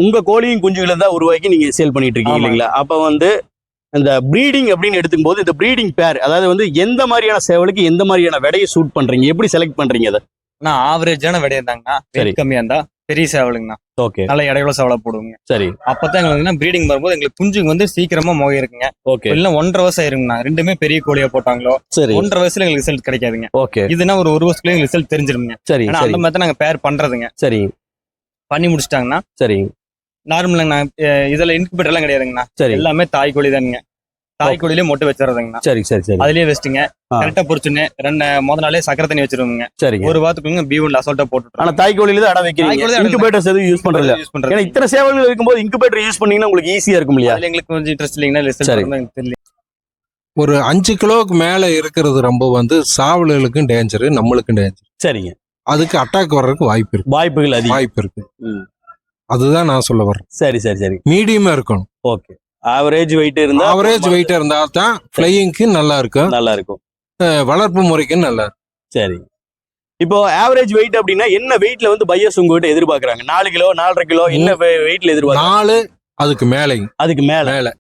உங்க கோழியும் குஞ்சுகளை தான் உருவாக்கி நீங்க சேல் பண்ணிட்டு இருக்கீங்க இல்லைங்களா? அப்ப வந்து இந்த ப்ரீடிங் அப்படின்னு எடுத்துக்கும் போது இந்த ப்ரீடிங் பேர் அதாவது வந்து எந்த மாதிரியான சேவலுக்கு எந்த மாதிரியான விடையை சூட் பண்றீங்க, எப்படி செலக்ட் பண்றீங்க அதை? நான் ஆவரேஜான விடையா இருந்தாங்கண்ணா, ரேட் கம்மியா இருந்தா பெரிய சேவலுங்கண்ணா, ஓகே, நல்ல இடையில சேவலா போடுவோங்க. சரி, அப்பதான் எங்களுக்கு ப்ரீடிங் வரும்போது எங்களுக்கு குஞ்சுங்க வந்து சீக்கிரமா முகை இருக்குங்க. ஓகே, இல்ல 1.5 வருஷம் ஆயிருங்கண்ணா, ரெண்டுமே பெரிய கோழியா போட்டாங்களோ சரி, 1.5 வயசுல எங்களுக்கு ரிசல்ட் கிடைக்காதுங்க. ஓகே, இதுனா ஒரு வருஷத்துலயே எங்களுக்கு ரிசல்ட் தெரிஞ்சிருங்க. சரி, ஆனா அந்த மாதிரி நாங்க பேர் பண்றதுங்க. சரி, பண்ணி முடிச்சிட்டாங்கன்னா சரி, நார்மலாங்கண்ணா, இதுல இன்குபேட்டர் எல்லாம் கிடையாதுங்கண்ணா, சரி, எல்லாமே தாய் கோழி தானுங்க. தாய் கோழிலே மொட்டை வச்சிடறதுங்கண்ணா. சரி, சரி, சரி, அதுலயே வச்சுட்டுங்க கரெக்டா பொறிச்சுன்னு முத நாளே சக்கரை தண்ணி வச்சிருவோங்க. சரி. ஒரு வாரத்துக்குள்ள B1 அசால்ட்டா போட்டு. ஆனா தாய் கோழியில தான் அடை வைக்கிறீங்க, இன்குபேட்டர்ஸ் எதுவும் யூஸ் பண்றது இல்ல. யூஸ் பண்றது ஏன்னா இத்தனை சேவல்கள் இருக்கும்போது இன்குபேட்டர் யூஸ் பண்ணீங்கன்னா உங்களுக்கு ஈஸியா இருக்கும் இல்லையா? அதுல எங்களுக்கு கொஞ்சம் இன்ட்ரெஸ்ட் இல்லைங்கன்னா ரிசல்ட் தெரியல. ஒரு 5 கிலோவுக்கு மேல இருக்கிறது ரொம்ப வந்து சாவல்களுக்கும் டேஞ்சர், நம்மளுக்கும் டேஞ்சர். சரிங்க, அதுக்கு அட்டாக் வர்றதுக்கு வாய்ப்புகள் அதிகம். வாய்ப்பு இருக்கு. அதுதான் நான் சொல்ல வர்றேன். சரி, சரி, சரி, மீடியமா இருக்கணும். ஓகே. ஆவரேஜ் வெயிட் இருந்தா இருந்தா தான் ஃப்ளையிங்க்கு நல்லா இருக்கும், வளர்ப்பு முறைக்கு நல்லா இருக்கும். சரி, இப்போ ஆவரேஜ் வெயிட் அப்படின்னா என்ன வெயிட்ல வந்து பையர்ஸ் உங்ககிட்ட எதிர்பார்க்கறாங்க? 4 கிலோ 4.5 கிலோ என்ன வெயிட்ல எதிர்பார்க்கறாங்க? 4 அதுக்கு மேல